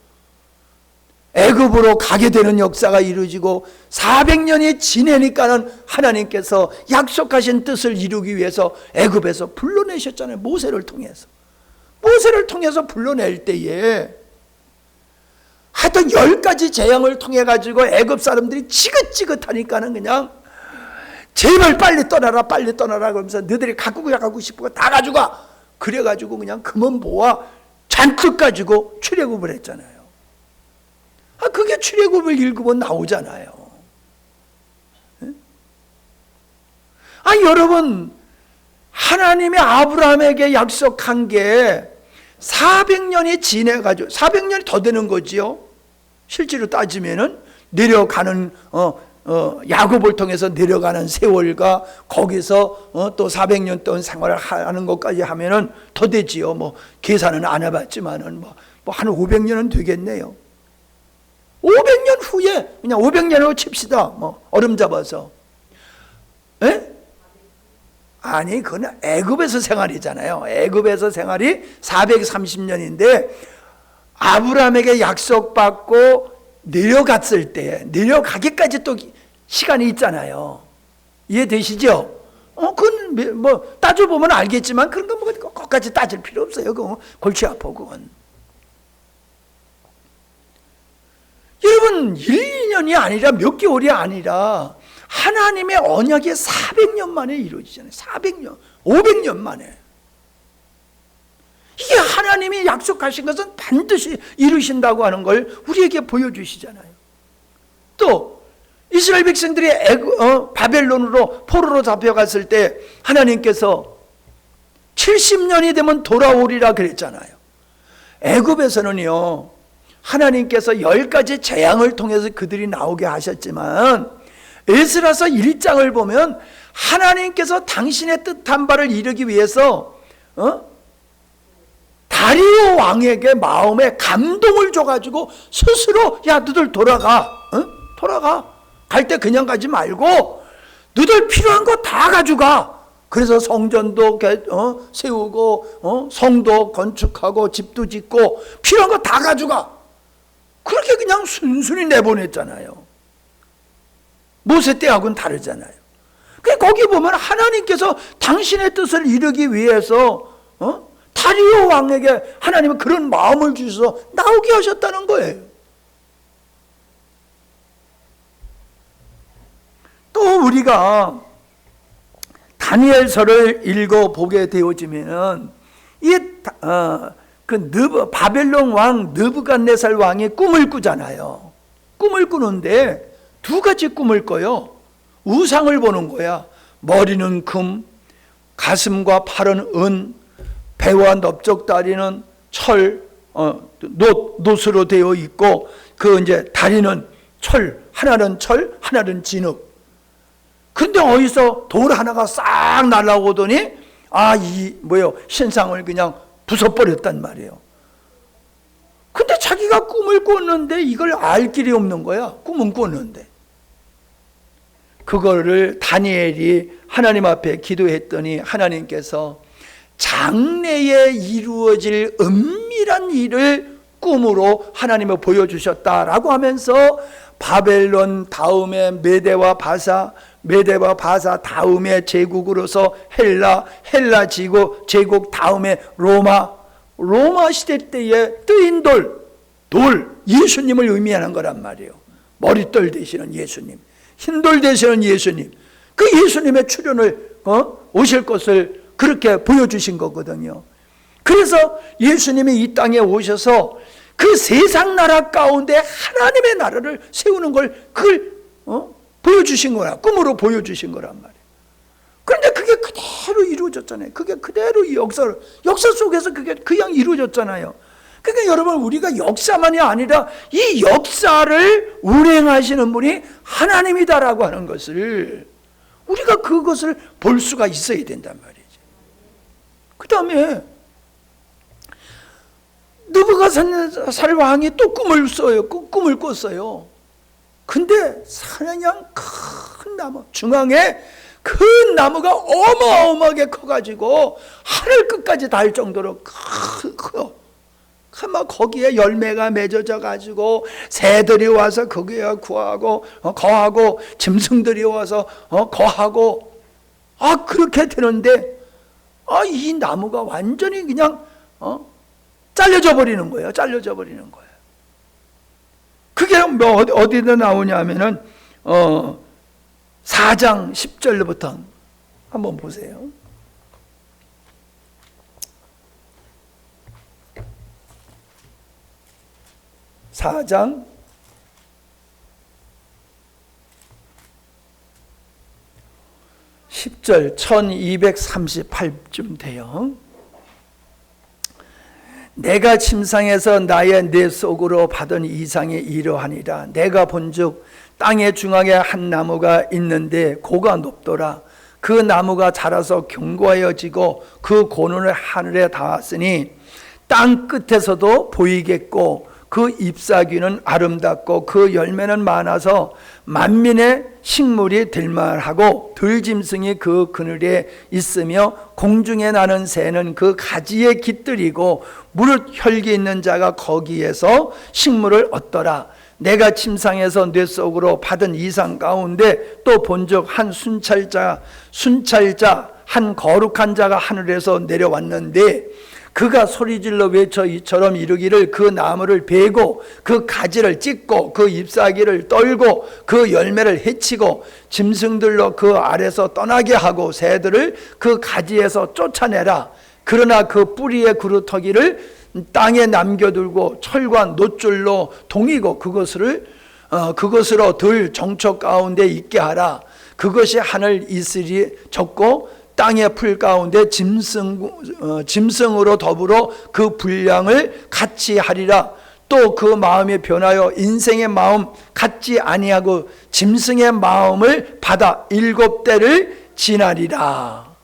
애굽으로 가게 되는 역사가 이루어지고 400년이 지내니까는 하나님께서 약속하신 뜻을 이루기 위해서 애굽에서 불러내셨잖아요. 모세를 통해서 불러낼 때에 하여튼 10가지 재앙을 통해 가지고 애굽 사람들이 지긋지긋하니까는 그냥 제발 빨리 떠나라 그러면서 너희들이 가고 싶은 거 다 가져가, 그래가지고 그냥 금은 모아 잔뜩 가지고 출애굽을 했잖아요. 그게 출애굽을 읽으면 나오잖아요. 여러분, 하나님이 아브라함에게 약속한 게 400년이 지내가지고 400년이 더 되는 거지요. 실제로 따지면은 내려가는 야곱을 통해서 내려가는 세월과 거기서 또 400년 동안 생활을 하는 것까지 하면은 더 되지요. 뭐 계산은 안 해봤지만은 뭐 한 500년은 되겠네요. 500년 후에 그냥 500년으로 칩시다. 뭐 얼음 잡아서. 에? 아니, 그건 애굽에서 생활이잖아요. 애굽에서 생활이 430년인데 아브라함에게 약속받고 내려갔을 때, 내려가기까지 또 시간이 있잖아요. 이해되시죠? 그건 뭐 따져보면 알겠지만 그런 거 뭐 그것까지 따질 필요 없어요. 그건 골치 아파, 그건. 여러분, 1, 2년이 아니라 몇 개월이 아니라 하나님의 언약이 400년 만에 이루어지잖아요. 400년, 500년 만에. 이게 하나님이 약속하신 것은 반드시 이루신다고 하는 걸 우리에게 보여주시잖아요. 또 이스라엘 백성들이 바벨론으로 포로로 잡혀갔을 때 하나님께서 70년이 되면 돌아오리라 그랬잖아요. 애굽에서는요, 하나님께서 10가지 재앙을 통해서 그들이 나오게 하셨지만 에스라서 1장을 보면 하나님께서 당신의 뜻한 바를 이루기 위해서 다리오 왕에게 마음에 감동을 줘가지고 스스로 야, 너들 돌아가, 돌아가. 갈 때 그냥 가지 말고 너들 필요한 거 다 가져가. 그래서 성전도 세우고 성도 건축하고 집도 짓고 필요한 거 다 가져가. 그렇게 그냥 순순히 내보냈잖아요. 모세 때하고는 다르잖아요. 거기 보면 하나님께서 당신의 뜻을 이루기 위해서 다리오 왕에게 하나님은 그런 마음을 주셔서 나오게 하셨다는 거예요. 또 우리가 다니엘서를 읽어보게 되어지면은 바벨론 왕 느부갓네살 왕이 꿈을 꾸잖아요. 꿈을 꾸는데 두 가지 꿈을 꿔요. 우상을 보는 거야. 머리는 금, 가슴과 팔은 은, 배와 넓적다리는 철, 놋으로 되어 있고, 다리는 하나는 철, 하나는 진흙. 근데 어디서 돌 하나가 싹 날아오더니, 신상을 그냥 부숴버렸단 말이에요. 근데 자기가 꿈을 꿨는데 이걸 알 길이 없는 거야. 꿈은 꿨는데. 그거를 다니엘이 하나님 앞에 기도했더니 하나님께서 장래에 이루어질 은밀한 일을 꿈으로 하나님을 보여주셨다라고 하면서 바벨론 다음에 메대와 바사 다음에 제국으로서 헬라 제국 다음에 로마 시대 때에 뜨인 돌 예수님을 의미하는 거란 말이에요. 머릿돌 되시는 예수님, 흰돌 되시는 예수님, 그 예수님의 출현을 오실 것을 그렇게 보여주신 거거든요. 그래서 예수님이 이 땅에 오셔서 그 세상 나라 가운데 하나님의 나라를 세우는 그걸 보여주신 거라, 꿈으로 보여주신 거란 말이에요. 그런데 그게 그대로 이루어졌잖아요. 그게 그대로 역사 속에서 그게 그냥 이루어졌잖아요. 그러니까 여러분, 우리가 역사만이 아니라 이 역사를 운행하시는 분이 하나님이다라고 하는 것을 우리가 그것을 볼 수가 있어야 된단 말이죠. 그 다음에 느부갓네살 왕이 또 꿈을 꿨어요. 근데 산양 큰 나무, 중앙에 큰 나무가 어마어마하게 커가지고 하늘 끝까지 닿을 정도로 커요. 막 거기에 열매가 맺어져 가지고 새들이 와서 거기에 거하고 짐승들이 와서 거하고 그렇게 되는데 이 나무가 완전히 그냥 잘려져 버리는 거예요. 그게 어디다 나오냐면은 4장 10절부터 한번 보세요. 4장 10절 1238쯤 돼요. 내가 침상에서 나의 뇌 속으로 받은 이상이 이러하니라. 내가 본즉 땅의 중앙에 한 나무가 있는데 고가 높더라. 그 나무가 자라서 견고하여지고 그 고는을 하늘에 닿았으니 땅 끝에서도 보이겠고 그 잎사귀는 아름답고 그 열매는 많아서 만민의 식물이 될 만하고 들짐승이 그 그늘에 있으며 공중에 나는 새는 그 가지에 깃들이고 무릇 혈기 있는 자가 거기에서 식물을 얻더라. 내가 침상에서 뇌 속으로 받은 이상 가운데 또 본즉 한 순찰자 한 거룩한 자가 하늘에서 내려왔는데 그가 소리질러 외쳐 이처럼 이르기를 그 나무를 베고 그 가지를 찢고 그 잎사귀를 떨고 그 열매를 해치고 짐승들로 그 아래서 떠나게 하고 새들을 그 가지에서 쫓아내라. 그러나 그 뿌리의 그루터기를 땅에 남겨두고 철과 놋줄로 동이고 그것으로 들 정처 가운데 있게 하라. 그것이 하늘 이슬이 젖고 땅의 풀 가운데 짐승으로 더불어 그 분량을 같이 하리라. 또 그 마음이 변하여 인생의 마음 같지 아니하고 짐승의 마음을 받아 7대를 지나리라.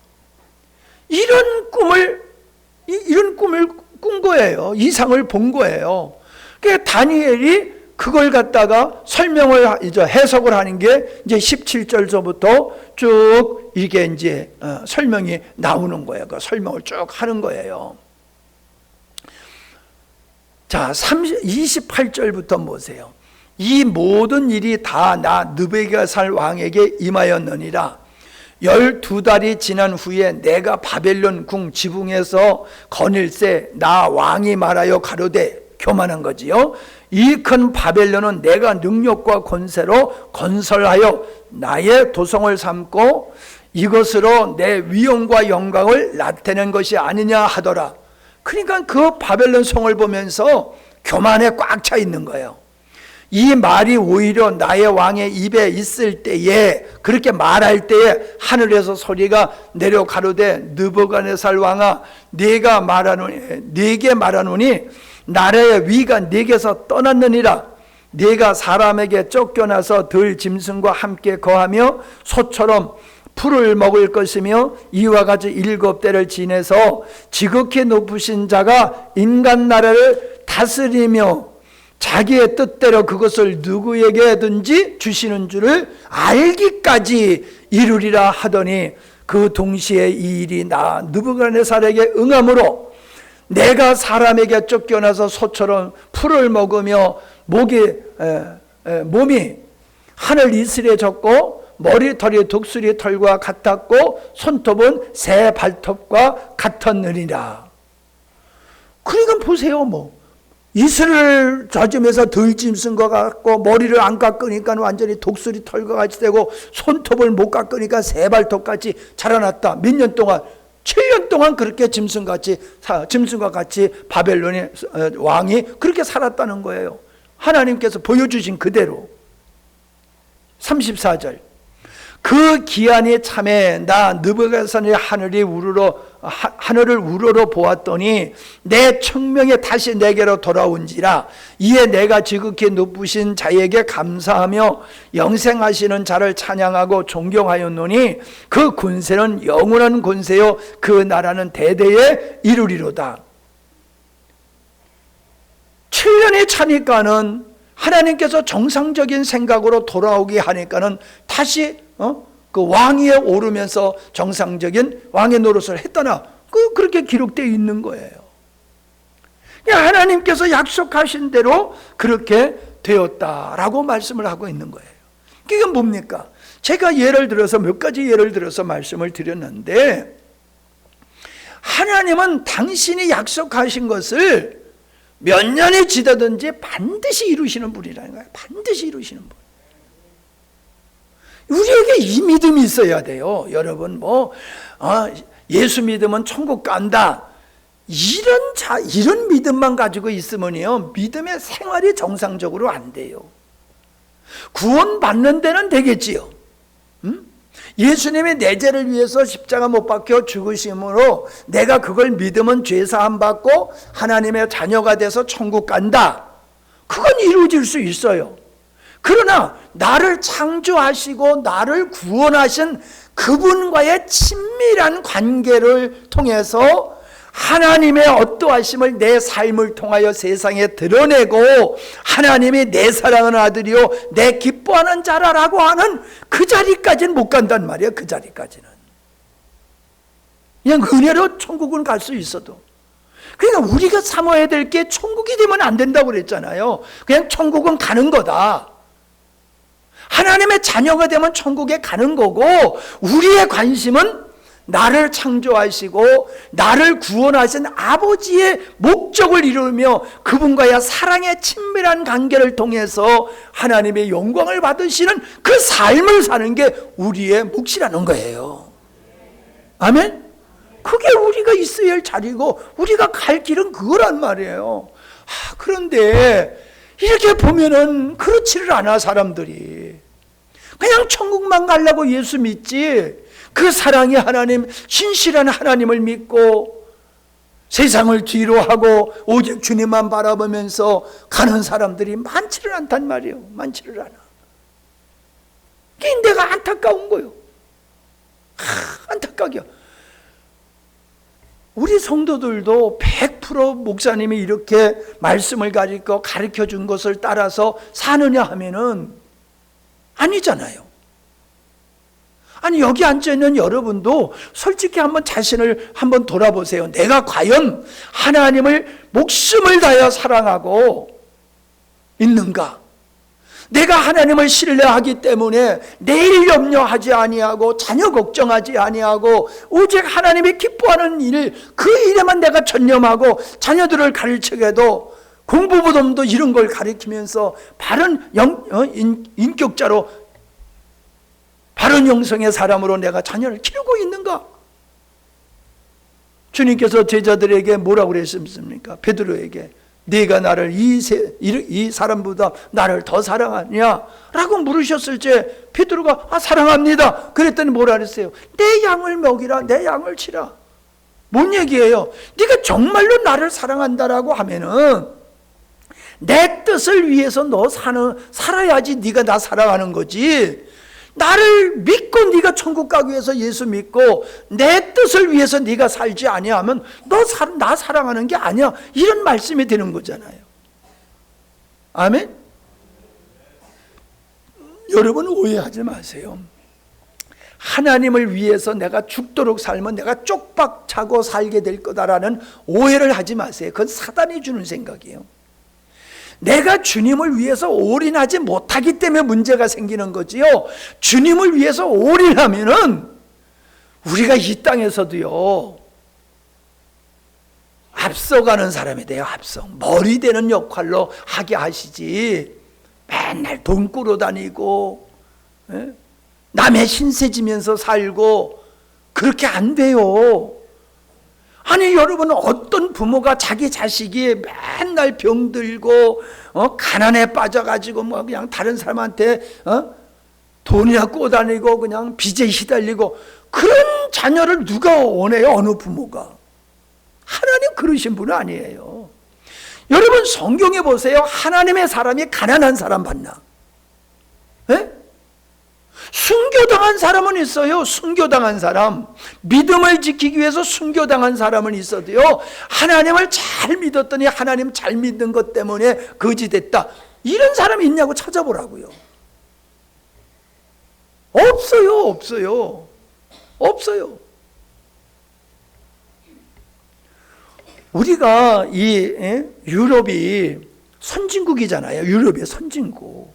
이런 꿈을 꾼 거예요. 이상을 본 거예요. 그러니까 다니엘이 그걸 갖다가 설명을 이제 해석을 하는 게 이제 17절서부터 쭉 이게 이제 설명이 나오는 거예요. 그 설명을 쭉 하는 거예요. 자, 28절부터 보세요. 이 모든 일이 다 나 느부갓네살 왕에게 임하였느니라. 12달이 지난 후에 내가 바벨론 궁 지붕에서 거닐새 나 왕이 말하여 가로되, 교만한 거지요. 이 큰 바벨론은 내가 능력과 권세로 건설하여 나의 도성을 삼고 이것으로 내 위엄과 영광을 나타낸 것이 아니냐 하더라. 그러니까 그 바벨론 성을 보면서 교만에 꽉 차 있는 거예요. 이 말이 오히려 나의 왕의 입에 있을 때에, 그렇게 말할 때에 하늘에서 소리가 내려 가로되, 느부갓네살 왕아, 네게 말하노니 나라의 위가 네게서 떠났느니라. 네가 사람에게 쫓겨나서 들 짐승과 함께 거하며 소처럼 풀을 먹을 것이며 이와 같이 7대를 지내서 지극히 높으신 자가 인간 나라를 다스리며 자기의 뜻대로 그것을 누구에게든지 주시는 줄을 알기까지 이루리라 하더니, 그 동시에 이 일이 나 느부갓네살에게 응함으로 내가 사람에게 쫓겨나서 소처럼 풀을 먹으며 몸이 하늘 이슬에 젖고 머리털이 독수리 털과 같았고 손톱은 새 발톱과 같았느니라. 그러니까 보세요. 이슬을 젖으면서 들짐승과 같고 머리를 안 깎으니까 완전히 독수리 털과 같이 되고 손톱을 못 깎으니까 새 발톱같이 자라났다. 몇 년 동안, 7년 동안 그렇게 짐승과 같이 바벨론의 왕이 그렇게 살았다는 거예요. 하나님께서 보여주신 그대로. 34절. 그 기한이 참에 나 느부갓네살의 하늘을 우러러 보았더니 내 청명이 다시 내게로 돌아온지라. 이에 내가 지극히 높으신 자에게 감사하며 영생하시는 자를 찬양하고 존경하였노니 그 권세는 영원한 권세요 그 나라는 대대에 이루리로다. 7년이 차니까는 하나님께서 정상적인 생각으로 돌아오게 하니까는 다시 그 왕위에 오르면서 정상적인 왕의 노릇을 했다나 그렇게 기록되어 있는 거예요. 하나님께서 약속하신 대로 그렇게 되었다라고 말씀을 하고 있는 거예요. 이게 뭡니까? 제가 예를 들어서 몇 가지 예를 들어서 말씀을 드렸는데, 하나님은 당신이 약속하신 것을 몇 년이 지나든지 반드시 이루시는 분이라는 거예요. 반드시 이루시는 분. 우리에게 이 믿음이 있어야 돼요. 여러분, 예수 믿으면 천국 간다. 이런 믿음만 가지고 있으면요, 믿음의 생활이 정상적으로 안 돼요. 구원 받는 데는 되겠지요. 예수님이 내 죄를 위해서 십자가 못 박혀 죽으심으로 내가 그걸 믿으면 죄 사함 받고 하나님의 자녀가 돼서 천국 간다. 그건 이루어질 수 있어요. 그러나 나를 창조하시고 나를 구원하신 그분과의 친밀한 관계를 통해서 하나님의 어떠하심을 내 삶을 통하여 세상에 드러내고 하나님이 내 사랑하는 아들이요 내 기뻐하는 자라라고 하는 그 자리까지는 못 간단 말이에요. 그 자리까지는 그냥 은혜로 천국은 갈 수 있어도, 그러니까 우리가 사모해야 될 게 천국이 되면 안 된다고 그랬잖아요. 그냥 천국은 가는 거다. 하나님의 자녀가 되면 천국에 가는 거고, 우리의 관심은 나를 창조하시고 나를 구원하신 아버지의 목적을 이루며 그분과의 사랑의 친밀한 관계를 통해서 하나님의 영광을 받으시는 그 삶을 사는 게 우리의 몫이라는 거예요. 아멘? 그게 우리가 있어야 할 자리고 우리가 갈 길은 그거란 말이에요. 그런데 이렇게 보면은 그렇지를 않아. 사람들이 그냥 천국만 가려고 예수 믿지, 그 사랑의 하나님, 신실한 하나님을 믿고 세상을 뒤로 하고 오직 주님만 바라보면서 가는 사람들이 많지를 않단 말이에요. 많지를 않아. 그게 내가 안타까운 거예요. 안타까워요. 우리 성도들도 100% 목사님이 이렇게 말씀을 가르쳐 준 것을 따라서 사느냐 하면은 아니잖아요. 아니, 여기 앉아있는 여러분도 솔직히 한번 자신을 한번 돌아보세요. 내가 과연 하나님을 목숨을 다하여 사랑하고 있는가? 내가 하나님을 신뢰하기 때문에 내일 염려하지 아니하고 자녀 걱정하지 아니하고 오직 하나님이 기뻐하는 일, 그 일에만 내가 전념하고 자녀들을 가르치게도 공부부dom도 이런 걸 가르치면서 바른 인격자로 바른 영성의 사람으로 내가 자녀를 키우고 있는가? 주님께서 제자들에게 뭐라고 그랬습니까? 베드로에게 네가 나를 이 사람보다 나를 더 사랑하냐? 라고 물으셨을 때 베드로가 사랑합니다. 그랬더니 뭐라 그랬어요? 내 양을 먹이라, 내 양을 치라. 뭔 얘기예요? 네가 정말로 나를 사랑한다라고 하면은 내 뜻을 위해서 너 살아야지 네가 나 사랑하는 거지. 나를 믿고 네가 천국 가기 위해서 예수 믿고 내 뜻을 위해서 네가 살지 아니하면 나 사랑하는 게 아니야. 이런 말씀이 되는 거잖아요. 아멘? 여러분 오해하지 마세요. 하나님을 위해서 내가 죽도록 살면 내가 쪽박 차고 살게 될 거다라는 오해를 하지 마세요. 그건 사단이 주는 생각이에요. 내가 주님을 위해서 올인하지 못하기 때문에 문제가 생기는 거지요. 주님을 위해서 올인하면은 우리가 이 땅에서도요 앞서가는 사람이 돼요. 머리 되는 역할로 하게 하시지. 맨날 돈 꾸러 다니고 남의 신세 지면서 살고 그렇게 안 돼요. 아니, 여러분, 어떤 부모가 자기 자식이 맨날 병들고 가난에 빠져가지고 그냥 다른 사람한테 돈이나 꼬다니고 그냥 빚에 시달리고 그런 자녀를 누가 원해요? 어느 부모가? 하나님 그러신 분은 아니에요. 여러분 성경에 보세요. 하나님의 사람이 가난한 사람 봤나? 순교당한 사람은 있어요. 순교당한 사람, 믿음을 지키기 위해서 순교당한 사람은 있어도요, 하나님을 잘 믿었더니 하나님 잘 믿는 것 때문에 거지됐다, 이런 사람이 있냐고 찾아보라고요. 없어요. 우리가 이 유럽이 선진국이잖아요. 유럽의 선진국.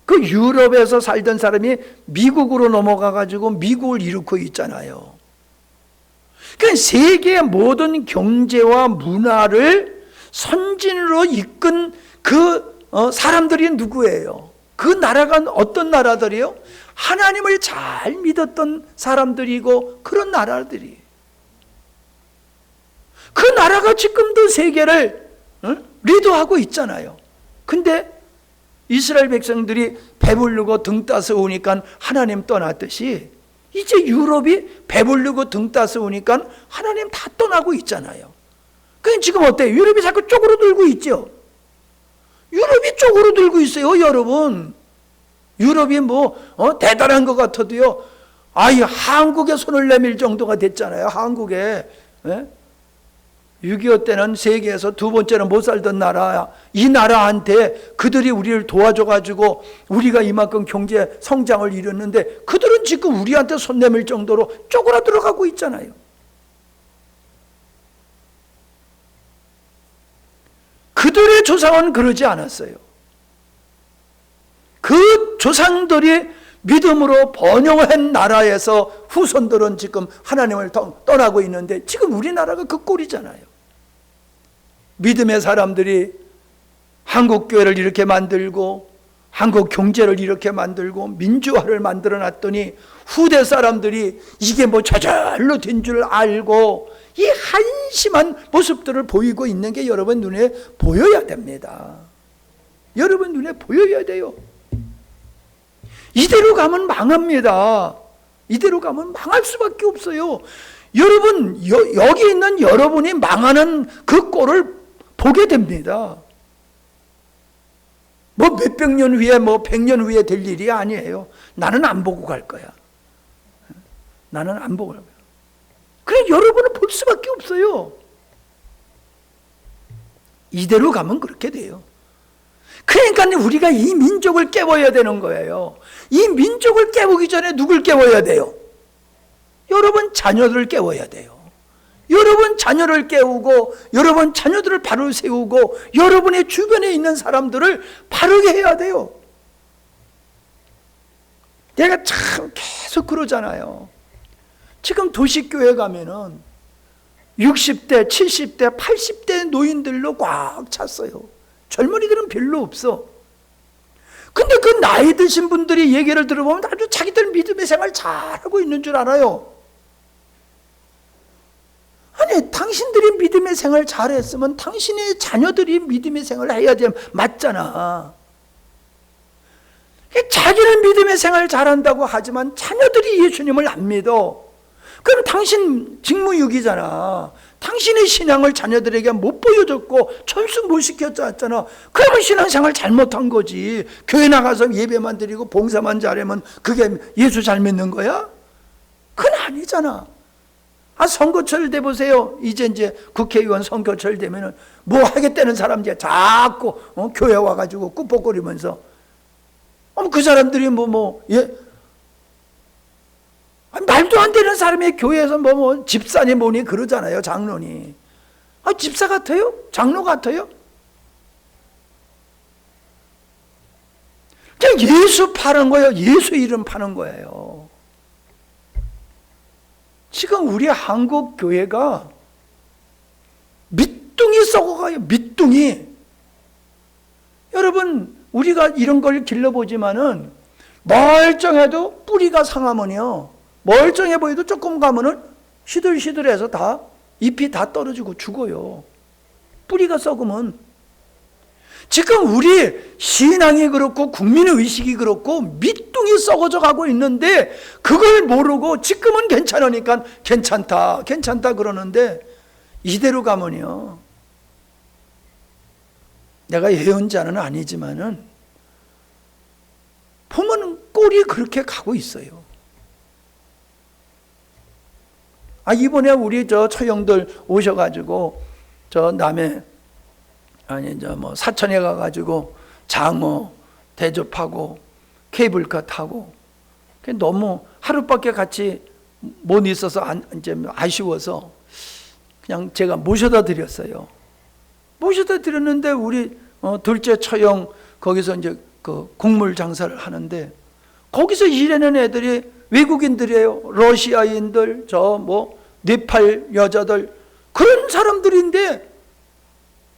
그 유럽에서 살던 사람이 미국으로 넘어가가지고 미국을 일으키고 있잖아요. 그러니까 세계의 모든 경제와 문화를 선진으로 이끈 그 사람들이 누구예요? 그 나라가 어떤 나라들이요? 하나님을 잘 믿었던 사람들이고 그런 나라들이. 그 나라가 지금도 세계를 리드하고 있잖아요. 근데 이스라엘 백성들이 배부르고 등 따서 오니까 하나님 떠났듯이 이제 유럽이 배부르고 등 따서 오니까 하나님 다 떠나고 있잖아요. 그럼 지금 어때요? 유럽이 자꾸 쪼그러들고 있죠. 유럽이 쪼그러들고 있어요, 여러분. 유럽이 대단한 것 같아도요, 한국에 손을 내밀 정도가 됐잖아요. 한국에 6.25 때는 세계에서 두 번째는 못 살던 나라야. 이 나라한테 그들이 우리를 도와줘가지고 우리가 이만큼 경제 성장을 이뤘는데 그들은 지금 우리한테 손 내밀 정도로 쪼그라들어가고 있잖아요. 그들의 조상은 그러지 않았어요. 그 조상들이 믿음으로 번영한 나라에서 후손들은 지금 하나님을 떠나고 있는데 지금 우리나라가 그 꼴이잖아요. 믿음의 사람들이 한국 교회를 이렇게 만들고 한국 경제를 이렇게 만들고 민주화를 만들어 놨더니 후대 사람들이 이게 저절로 된 줄 알고 이 한심한 모습들을 보이고 있는 게 여러분 눈에 보여야 됩니다. 여러분 눈에 보여야 돼요. 이대로 가면 망합니다. 이대로 가면 망할 수밖에 없어요. 여러분, 여기 있는 여러분이 망하는 그 꼴을 보게 됩니다. 몇백 년 후에 100년 후에 될 일이 아니에요. 나는 안 보고 갈 거야. 나는 안 보고 갈 거야. 그래 여러분은 볼 수밖에 없어요. 이대로 가면 그렇게 돼요. 그러니까 우리가 이 민족을 깨워야 되는 거예요. 이 민족을 깨우기 전에 누굴 깨워야 돼요? 여러분 자녀들을 깨워야 돼요. 여러분 자녀를 깨우고 여러분 자녀들을 바로 세우고 여러분의 주변에 있는 사람들을 바르게 해야 돼요. 내가 참 계속 그러잖아요. 지금 도시교회 가면은 60대, 70대, 80대 노인들로 꽉 찼어요. 젊은이들은 별로 없어. 근데 그 나이 드신 분들이 얘기를 들어보면 아주 자기들 믿음의 생활 잘하고 있는 줄 알아요. 아니, 당신들이 믿음의 생활 잘했으면 당신의 자녀들이 믿음의 생활을 해야지 맞잖아. 자기는 믿음의 생활 잘한다고 하지만 자녀들이 예수님을 안 믿어. 그럼 당신 직무유기잖아. 당신의 신앙을 자녀들에게 못 보여줬고 전수 못 시켰잖아. 그러면 신앙생활 잘못한 거지. 교회 나가서 예배만 드리고 봉사만 잘하면 그게 예수 잘 믿는 거야? 그건 아니잖아. 선거철 돼 보세요. 이제 국회의원 선거철 되면은 뭐 하겠다는 사람들이 자꾸 교회 와가지고 꾹뻑거리면서 그 사람들이 말도 안 되는 사람이 교회에서 집사니 뭐니 그러잖아요. 장로니. 집사 같아요? 장로 같아요? 그냥 예수 파는 거예요. 예수 이름 파는 거예요. 지금 우리 한국 교회가 밑둥이 썩어가요. 밑둥이. 여러분 우리가 이런 걸 길러보지만은 멀쩡해도 뿌리가 상하면요. 멀쩡해 보여도 조금 가면은 시들시들해서 다 잎이 다 떨어지고 죽어요. 뿌리가 썩으면. 지금 우리 신앙이 그렇고 국민의식이 그렇고 밑둥이 썩어져 가고 있는데 그걸 모르고 지금은 괜찮으니까 괜찮다 그러는데 이대로 가면요. 내가 예언자는 아니지만은 보면 꼴이 그렇게 가고 있어요. 이번에 우리 처형들 오셔가지고 남해 사천에 가가지고 장어 대접하고 케이블카 타고 너무 하루밖에 같이 못 있어서 이제 아쉬워서 그냥 제가 모셔다 드렸어요. 모셔다 드렸는데 우리 둘째 처형 거기서 이제 그 곡물 장사를 하는데 거기서 일하는 애들이 외국인들이에요. 러시아인들, 네팔 여자들 그런 사람들인데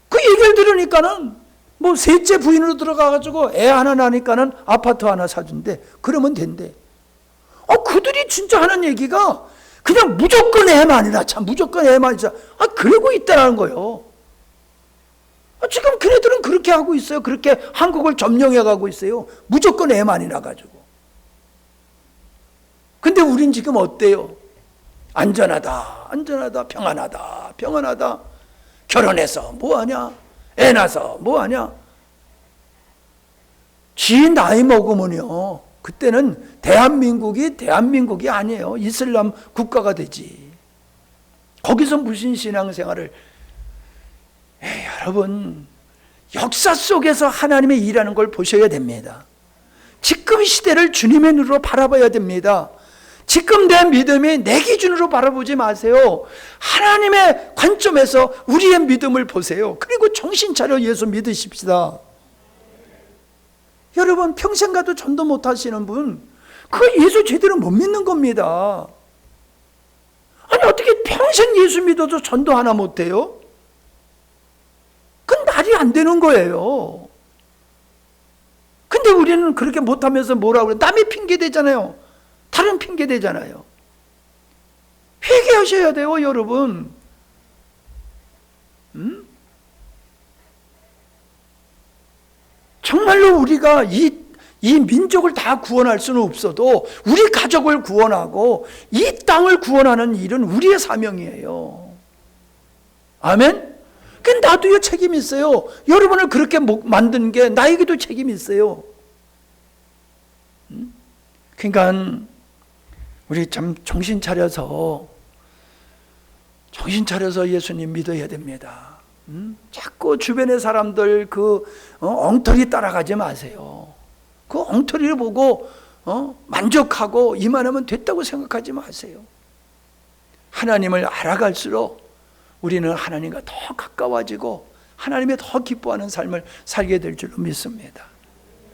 그 얘기를 들으니까는 셋째 부인으로 들어가가지고 애 하나 나니까는 아파트 하나 사준대. 그러면 된대. 그들이 진짜 하는 얘기가 그냥 무조건 애만이라 무조건 애만이라 그러고 있다는 거예요. 지금 그네들은 그렇게 하고 있어요. 그렇게 한국을 점령해 가고 있어요. 무조건 애만이라 가지고. 근데 우린 지금 어때요? 안전하다, 평안하다. 결혼해서 뭐하냐? 애 낳아서 뭐하냐? 지 나이 먹으면요. 그때는 대한민국이 아니에요. 이슬람 국가가 되지. 거기서 무슨 신앙생활을. 여러분, 역사 속에서 하나님의 일하는 걸 보셔야 됩니다. 지금 시대를 주님의 눈으로 바라봐야 됩니다. 지금 내 믿음이 내 기준으로 바라보지 마세요. 하나님의 관점에서 우리의 믿음을 보세요. 그리고 정신 차려 예수 믿으십시다. 여러분 평생 가도 전도 못 하시는 분, 그 예수 제대로 못 믿는 겁니다. 아니 어떻게 평생 예수 믿어도 전도 하나 못 해요? 그건 말이 안 되는 거예요. 근데 우리는 그렇게 못하면서 뭐라고 그래? 남의 핑계 대잖아요. 다른 핑계 대잖아요. 회개하셔야 돼요, 여러분. 정말로 우리가 이 민족을 다 구원할 수는 없어도 우리 가족을 구원하고 이 땅을 구원하는 일은 우리의 사명이에요. 아멘? 나도요 책임이 있어요. 여러분을 그렇게 만든 게 나에게도 책임이 있어요. 그러니까 우리 참 정신 차려서 정신 차려서 예수님 믿어야 됩니다. 자꾸 주변의 사람들 엉터리 따라가지 마세요. 그 엉터리를 보고 만족하고 이만하면 됐다고 생각하지 마세요. 하나님을 알아갈수록 우리는 하나님과 더 가까워지고 하나님의 더 기뻐하는 삶을 살게 될 줄로 믿습니다.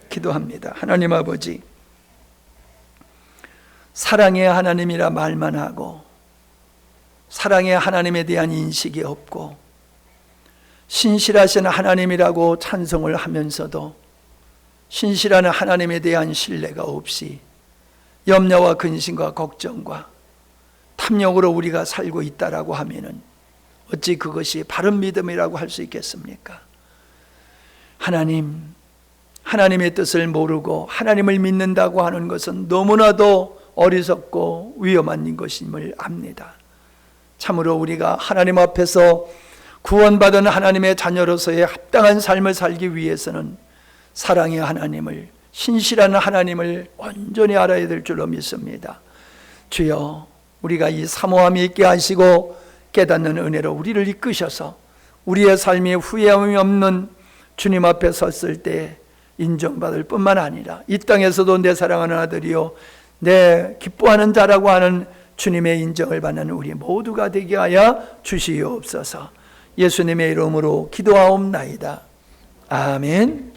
기도합니다. 하나님 아버지, 사랑의 하나님이라 말만 하고 사랑의 하나님에 대한 인식이 없고 신실하신 하나님이라고 찬송을 하면서도 신실한 하나님에 대한 신뢰가 없이 염려와 근심과 걱정과 탐욕으로 우리가 살고 있다라고 하면은 어찌 그것이 바른 믿음이라고 할 수 있겠습니까? 하나님의 뜻을 모르고 하나님을 믿는다고 하는 것은 너무나도 어리석고 위험한 것임을 압니다. 참으로 우리가 하나님 앞에서 구원받은 하나님의 자녀로서의 합당한 삶을 살기 위해서는 사랑의 하나님을, 신실한 하나님을 온전히 알아야 될 줄로 믿습니다. 주여, 우리가 이 사모함이 있게 하시고 깨닫는 은혜로 우리를 이끄셔서 우리의 삶이 후회함이 없는 주님 앞에 섰을 때 인정받을 뿐만 아니라 이 땅에서도 내 사랑하는 아들이요 내 기뻐하는 자라고 하는 주님의 인정을 받는 우리 모두가 되게 하여 주시옵소서. 예수님의 이름으로 기도하옵나이다. 아멘.